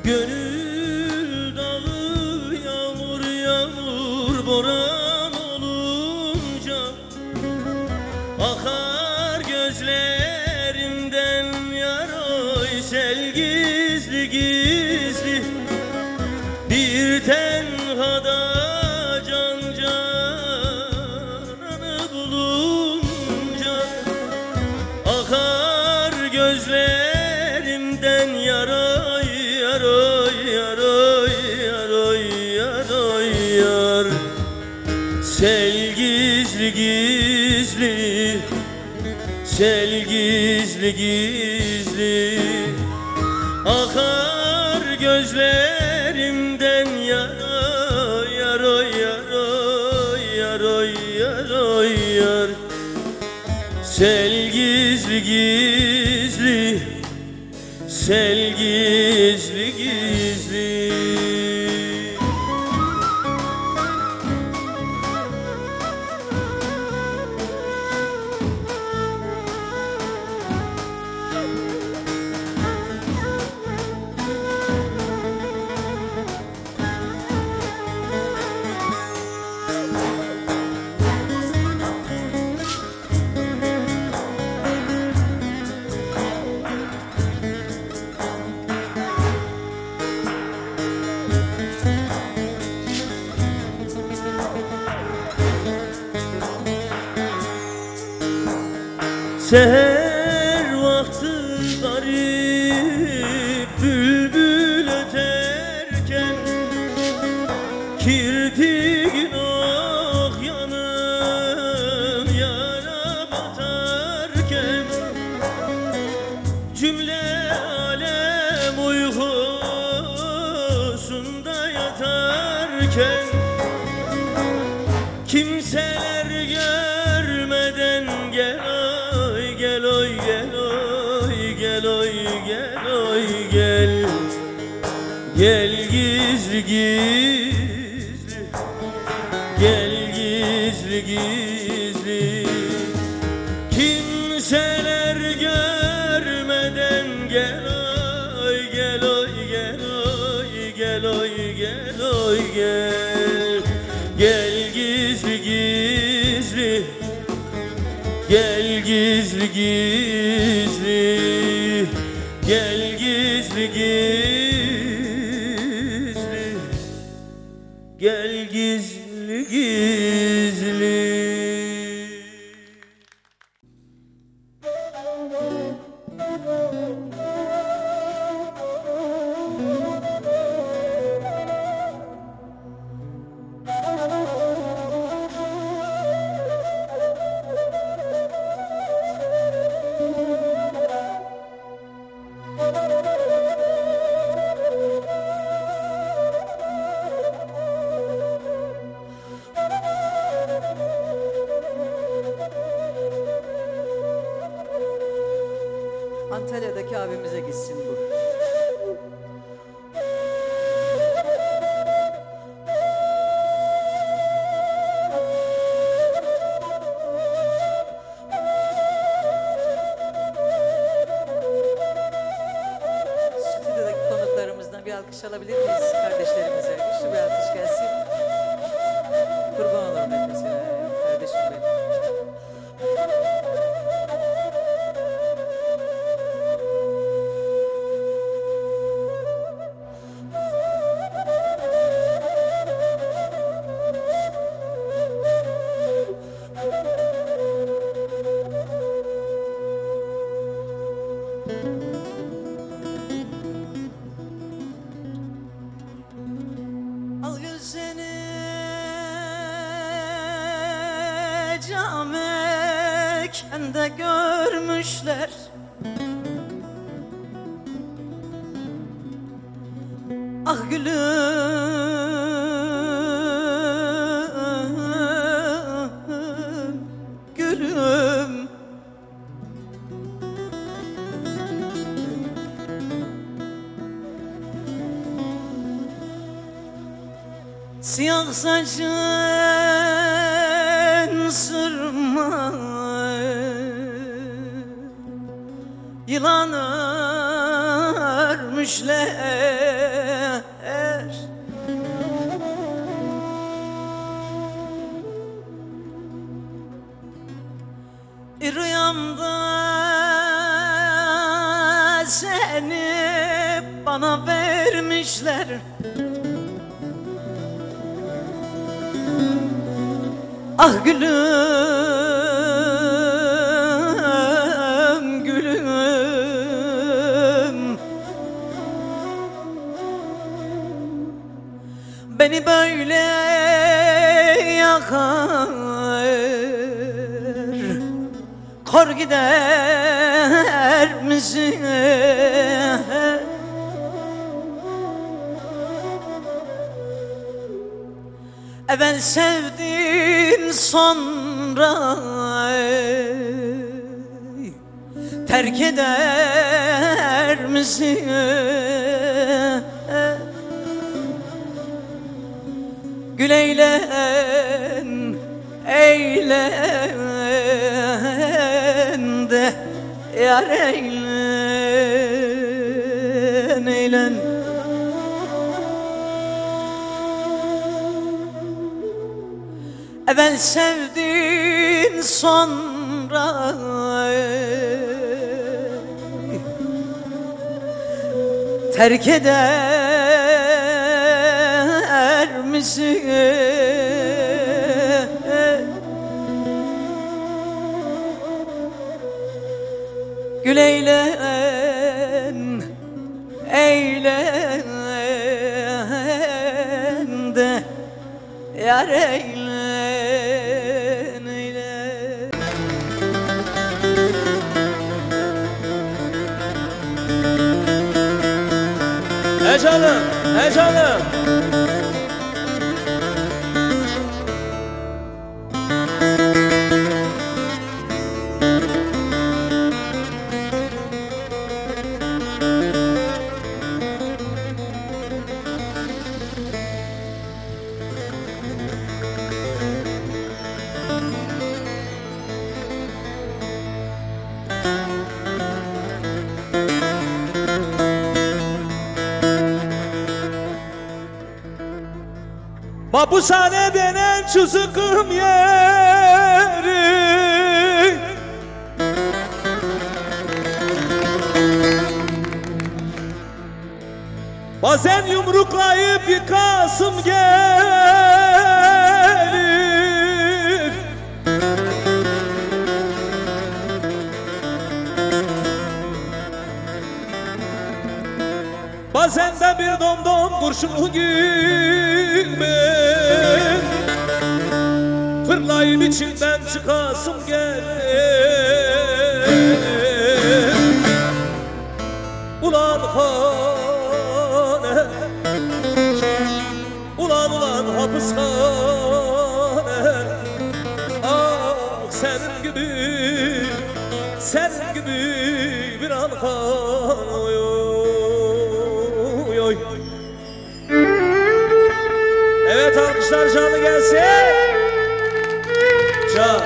Gönül dağı yağmur yağmur boran olunca akar gözlerimden yaroy sel gizli gizli. Bir tenhada can cananı bulunca akar gözlerimden yaroy yaroy yaroy yaroy yaroy yar. Sel gizli gizli, sel gizli gizli akar gözlerimden yaroy yaroy yaroy yaroy yaroy yar. Sel gizli gizli, sel gizli gizli. Seher vakti garip bülbül öterken kirpigin ok yanım yara batarken cümle alem uykusunda yatarken kimseler görmeden gel gel oy gel oy gel oy gel oy gel. Gel gizli gizli, gel gizli gizli. Kimseler görmeden gel oy gel oy gel oy gel oy gel oy gel. Gel gizli gizli, gel gizli gizli, gel gizli gizli, gel gizli gizli. Antalya'daki abimize gitsin bu. Stüdyodaki konuklarımızdan bir alkış alabilir miyiz kardeşlerimize? Güçlü bir alkış gelsin. Kurban olurum hepsine kardeşim benim. Al gözünü camekende görmüşler, ah gülüm, gülüm. Siyah saçın sırma yılan örmüşler, dünyamda seni bana vermişler. Ah gülüm, gülüm, beni böyle yakar, kor gider misin? Evvel sevdin sonra terk eder misin? Gül eylen, eylen de yar eylen, eylen. Evvel sevdin sonra terk eder misin? Gül eylen, eylen de yar eylen, eylen. Canım, canım. Mapushane denen şu sıkım yeri, bazen yumruklayıp yıkasım gelir. Bazen de bir domdom kurşunu gibi fırlayıp içinden çıkasım gelir. Ulan hane, ulan hapishane. Ah senin gibi bir an kan. Evet, alkışlar canlı gelsin. Can.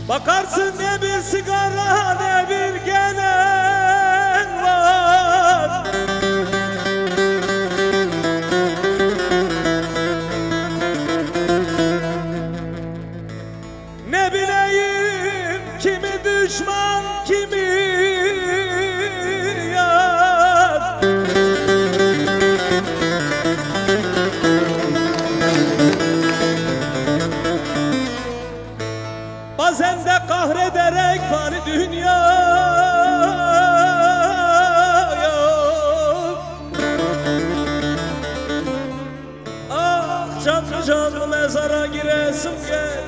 Bakarsın ne bir sigara ne bir gelen var. Ne bileyim kimi düşman kimi yar. Bazen de kahrederek fani dünya. Ah canlı canlı mezara giresim gelir.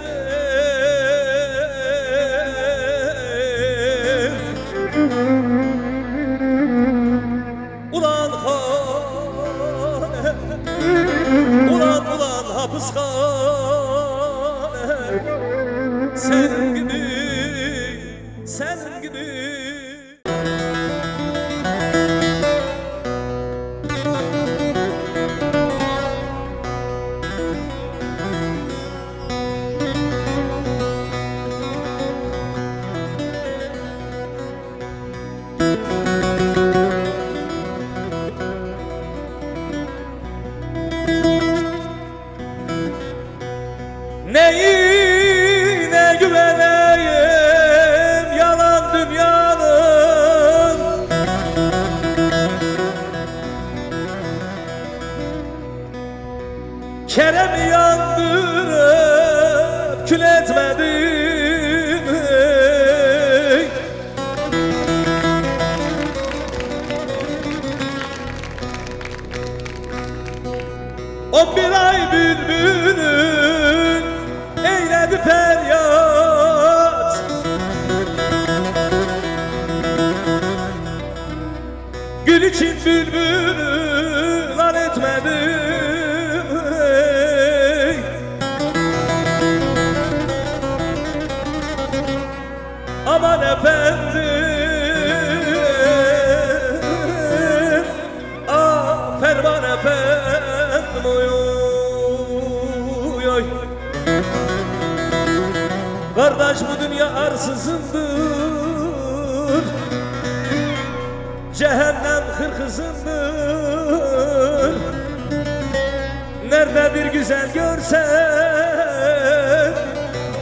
Ulan hane, ulan hapishane, sen gibi. Neyine güveneyim yalan dünyanın, Kerem'i yandırıp kül etmedim. O bir ay bülbülün eyledi feryat, gül için bülbülü lan etmedim. Aman efendim, ah ferman efendim, oy oy oy. Kardeş bu dünya arsızındır, cehennem hırkızındır. Nerede bir güzel görsen,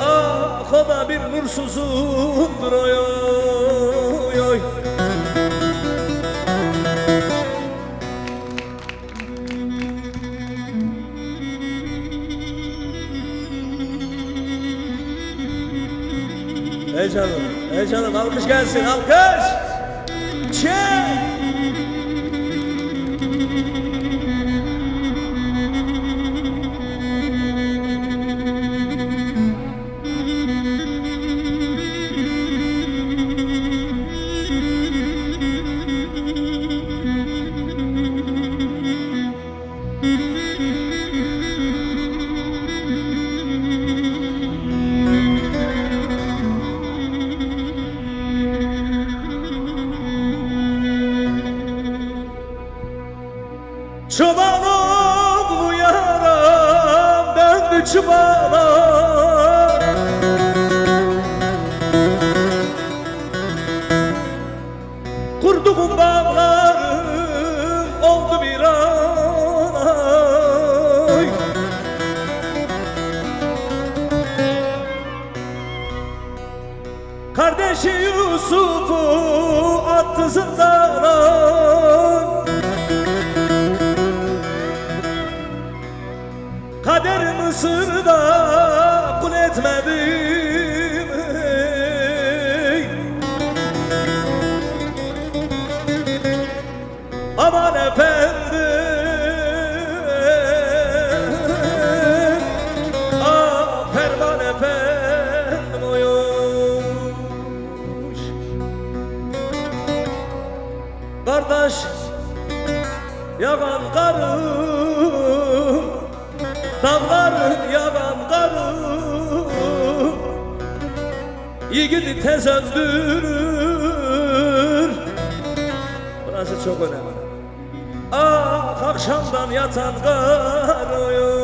ah o da bir nursuzundur, oy oy oy. Ey canım, alkış gelsin, alkış! Çek! Çoban oğlu yaram döndü çobana, kurduğum bağlarım oldu bir anay. Kardeşi Yusuf'u attı zindana, kader Mısır'da kul etmedim. Aman efendim, ah ferman efendim, oy oy. Kardeş yavan karı, dağların yavan karı, yiğidi tez öldürür. Burası çok önemli. Ah akşamdan yatan kar, oy oy.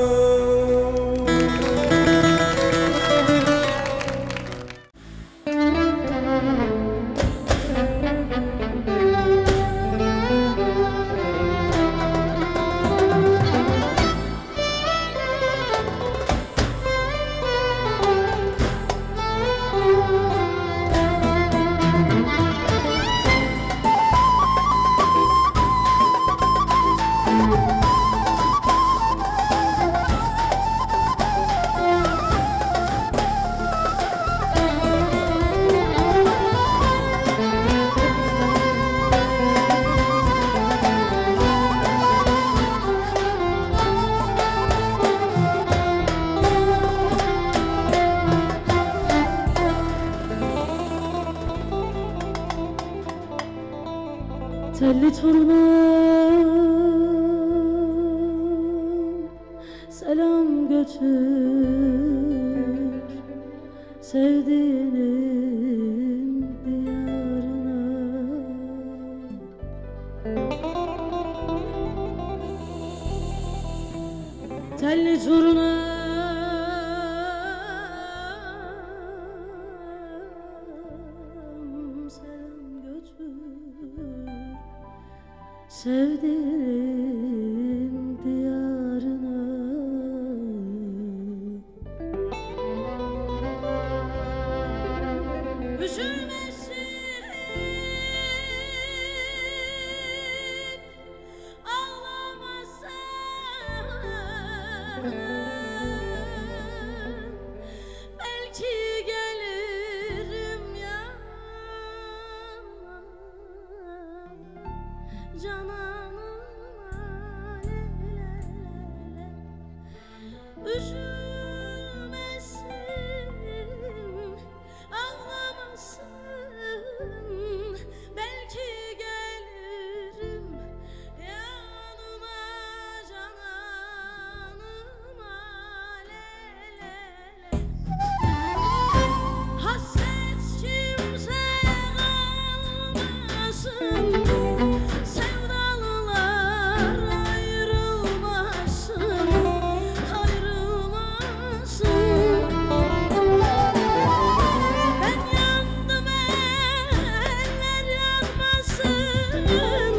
Telli torunum selam götür sevdiğinin diyarına. Telli torunum selam götür sevdiğin diyarına. Üzülmesin, ağlamasın, belki gelirim yanına, cananıma lele. Üzülmesin, ağlamasın, belki gelirim yanına, cananıma lele. Hasret kimse kalmasın, sevdalılar ayrılmasın, ayrılmasın. Ben yandım, eller yanmasın,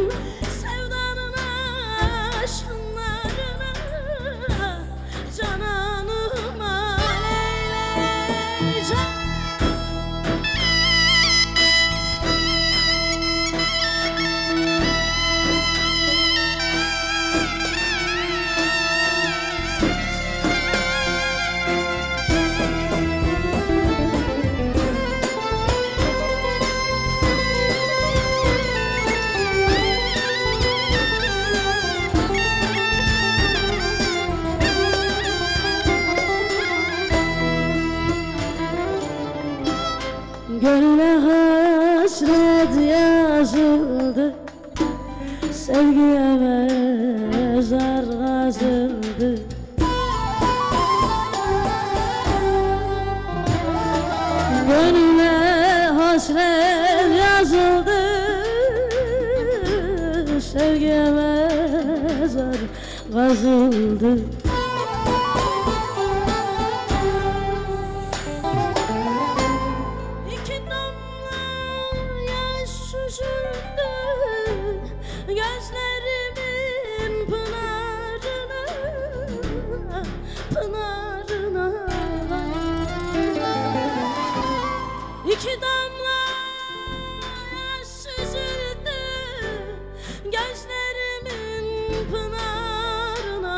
sevdanın aşklarına, cananıma leyleyeceğim. Gönle hasret yazıldı, sevgiye mezar kazıldı. Gönle hasret yazıldı, sevgiye mezar kazıldı. İki damla yaş süzüldü gözlerimin pınarına, pınarına. İki damla yaş süzüldü gözlerimin pınarına,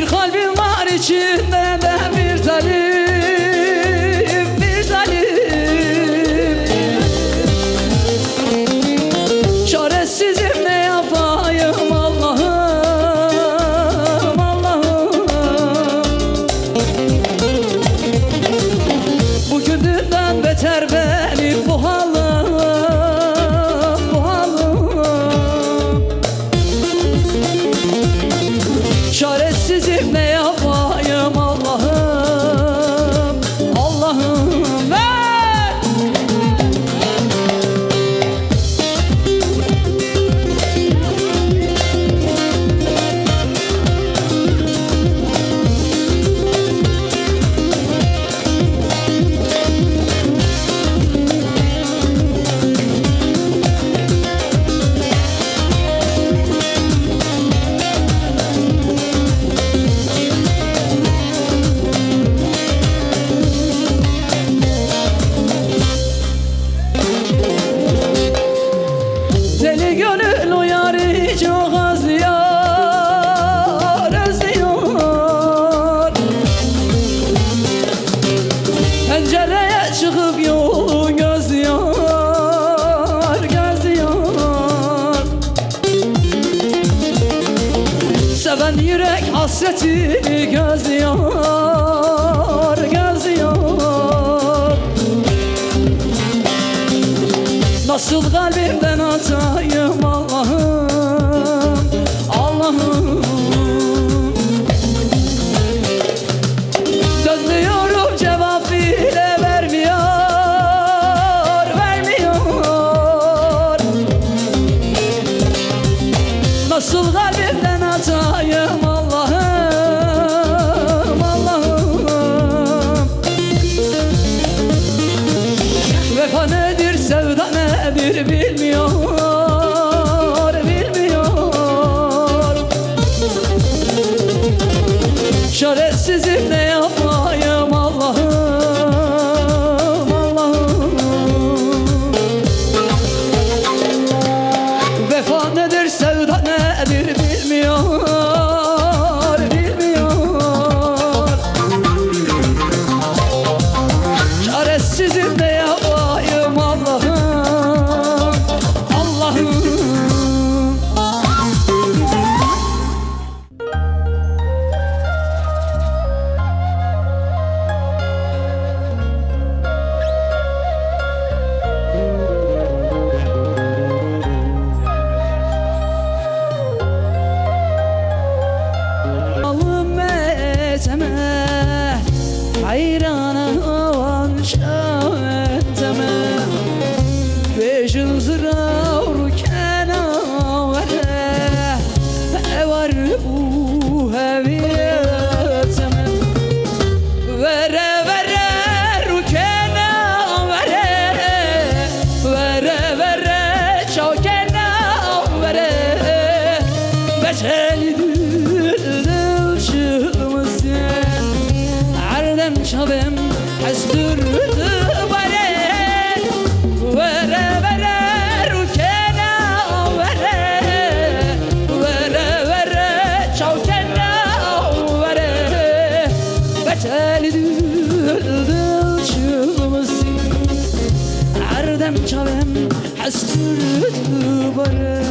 Bir kalbim var içinde de bir zalim, bir zalim. Çaresizim ne yapayım Allah'ım, Allah'ım. Bugünden beter benim bu halim, bu halim. Çaresizim ne yapayım Allah'ım, Allah'ım. Deli gönül o yarı çok özlüyor, özlüyor. Pencereye çıkıp yolu gözlüyor, gözlüyor. Seven yürek hasretini gözlüyor, gözlüyor. Nasıl kalbimden atayım Allah'ım, Allah'ım. Dönüyorum cevap bile vermiyor, vermiyor. Nasıl kalbimden atayım Allah'ım, Allah'ım. Vefa nedir, sevda nedir bilmiyor, bilmiyor. Çaresizim ne yapayım Allah'ım, Allah'ım. Vefa nedir, sevda nedir bilmiyor, bilmiyor. Çaresizim ne yapayım Allah'ım, Allah'ım. Alım etme, hayrana avan şaheteme. Beşin zıra urkena vere, var bu heviyeteme. Vere vere rukena vere, vere vere çavkena vere. Beçeli عردم شبم حسدرت بره وره وره ركنا وره وره وره چاوکنا وره بتل دل شمسی عردم شبم حسدرت بره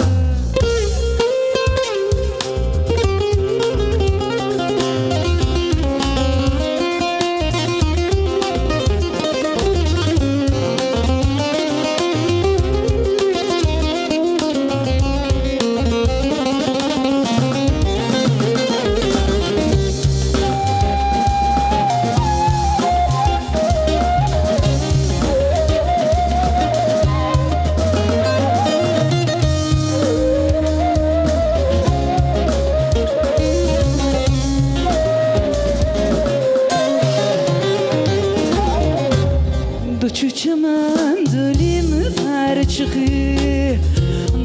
Çiçemen dilim ver çıkı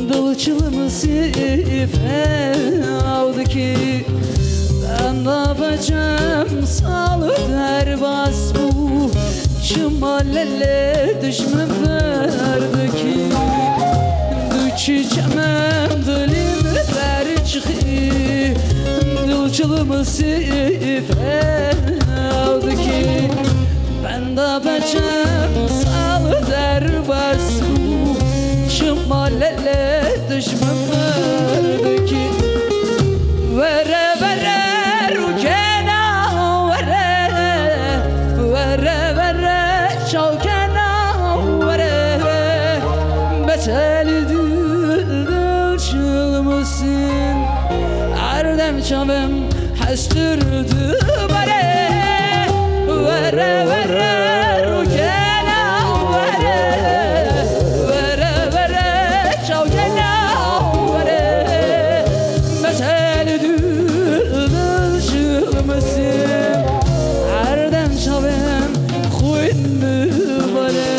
Dılçılımı sifevdi ki Ben ne yapacağım salı derbas bu Çımalele düşme verdi ki Çiçemen dilim ver çıkı çılımı sifevdi ki ben de beçem sal derbasu şımalele düşman verdi ki vere vere rukena vere vere vere şavkena vere beteli dil çılmışsın erdem çavım hastırdı vere vere vere rukena vere vere vere şavkena vere beteli dil çılmışsın erdem çavım kuyundu vere.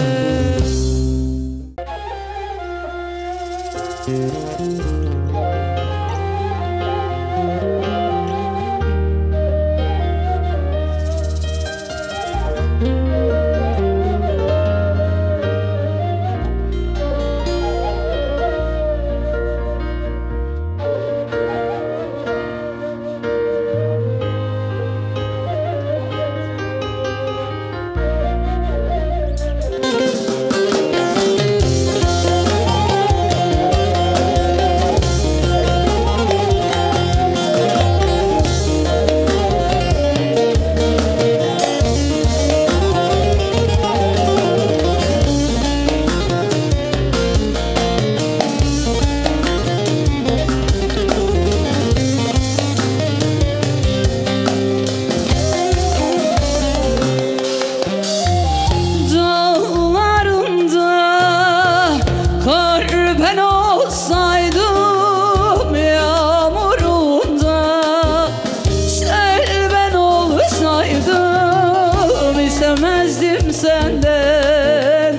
İstemezdim senden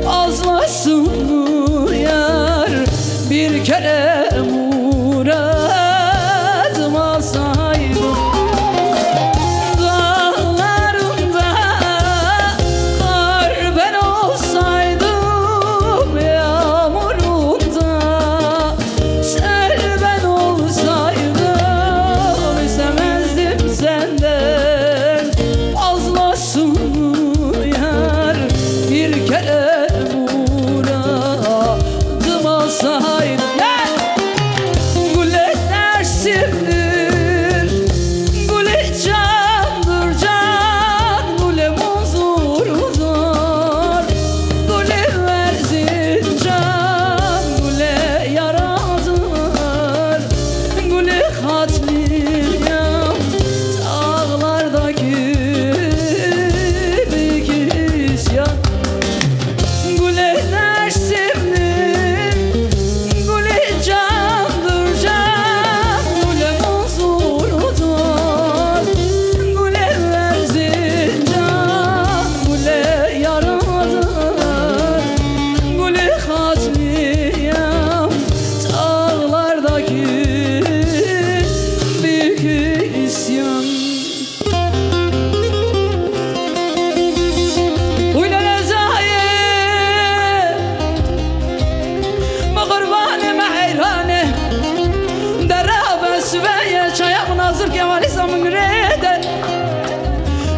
azlasın mı yar bir kere muradım alsaydım dağlarında kar ben olsaydım yağmurunda sel ben olsaydım istemezdim senden azlasın bir kere muradım alsaydım Güle dersimdir, güle candır can, güle muzurdur, güle verzin can, güle yaradır, güle hatliyam dağlardaki büyük isyan. Güle dersimdir, güle candır can, güle muzurdur, güle verzin can, güle yaradır, güle hatliyam dağlardaki büyük isyan. Uylala zahir مغربانه محيرانه درابه سوية شايق مناظر كمالي سامن ريده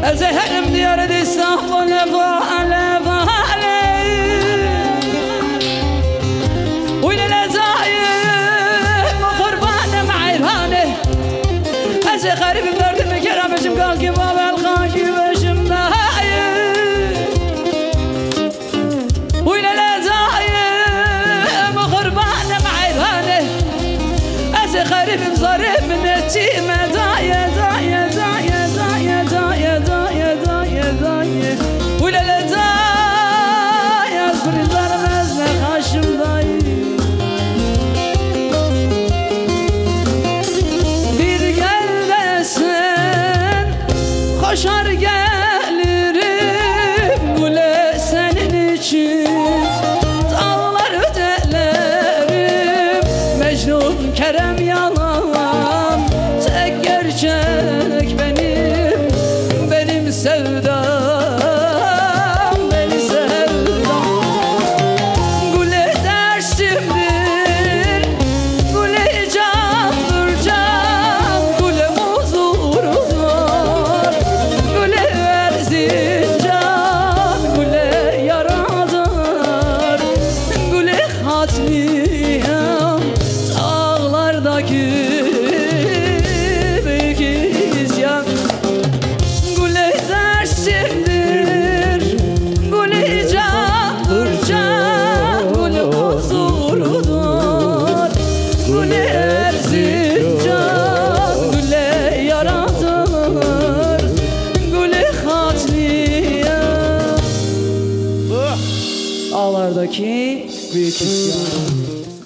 أزهرم ديار دي استنبول فعلي فعلي ويلا زايد مغربانه محيرانه أزهرم بردم كرامشم قاكي بابا القاكي بشم دايد ويلا زايد مغربانه محيرانه خريف مصارف من التيمة داية داية داية داية داية داية داية داية ولا لا داية اصبر ضرب ازمة خاشم داية bir geldesin koşar gelirim güle senin için dağlar ödelerim Mecnun Kerem yalan tek gerçek benim sevdam beni sevdam Güle dersimdir güle candır can güle muzur dağlardaki büyük isyan.